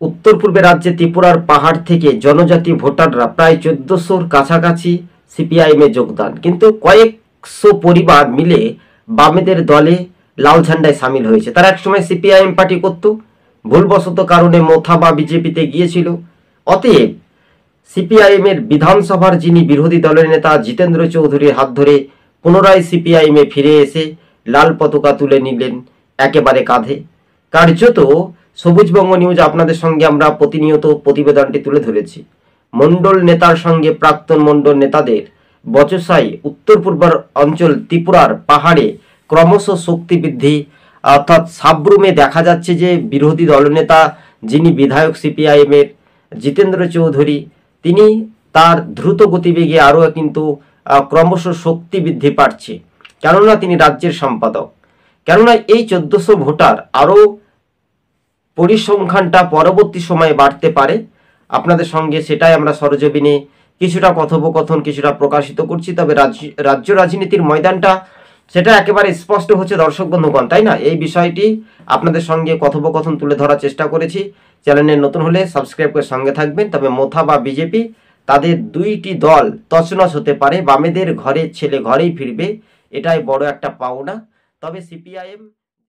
উত্তর পূর্বে রাজ্যে ত্রিপুরার পাহাড় থেকে জনজাতি ভোটাররা প্রায় 1400-র কাছাকাছি সিপিআইএমে যোগদান, কিন্তু কয়েকশো পরিবার মিলে বামেদের দলে লাল ঝান্ডায় সামিল হয়েছে। তারা একসময় সিপিআইএম পার্টি করত, ভুলবশত কারণে মোথা বা বিজেপিতে গিয়েছিল। অতএব সিপিআইএমের বিধানসভার যিনি বিরোধী দলের নেতা জিতেন্দ্র চৌধুরীর হাত ধরে পুনরায় সিপিআইএমে ফিরে এসে লাল পতাকা তুলে নিলেন একেবারে কাঁধে। কার্যত সবুজবঙ্গ নিউজ আপনাদের সঙ্গে আমরা প্রতিনিয়ত প্রতিবেদনটি তুলে ধরেছি। মণ্ডল নেতার সঙ্গে প্রাক্তন মণ্ডল নেতাদের বচসায় উত্তর পূর্ব অঞ্চল ত্রিপুরার পাহাড়ে ক্রমশ শক্তি বৃদ্ধি, অর্থাৎ সাবরুমে দেখা যাচ্ছে যে বিরোধী দলনেতা যিনি বিধায়ক সিপিআইএমের জিতেন্দ্র চৌধুরী, তিনি তার দ্রুত গতিবেগে আরও কিন্তু ক্রমশ শক্তি বৃদ্ধি পাচ্ছে, কেননা তিনি রাজ্যের সম্পাদক। কেননা এই 1400 ভোটার আরও পরিসংখ্যানটা পরবর্তী সময়ে বাড়তে পারে। আপনাদের সঙ্গে সেটাই আমরা সরজমিনে কিছুটা কথোপকথন কিছুটা প্রকাশিত করছি। তবে রাজ্য রাজনীতির ময়দানটা সেটা একেবারে স্পষ্ট হচ্ছে দর্শক বন্ধুগণ, তাই না? এই বিষয়টি আপনাদের সঙ্গে কথোপকথন তুলে ধরার চেষ্টা করেছি। চ্যানেলে নতুন হলে সাবস্ক্রাইব করে সঙ্গে থাকবেন। তবে মোথা বা বিজেপি তাদের দুইটি দল তছনছ হতে পারে, বামেদের ঘরে ছেলে ঘরেই ফিরবে, এটাই বড় একটা পাওনা। তবে সিপিআইএম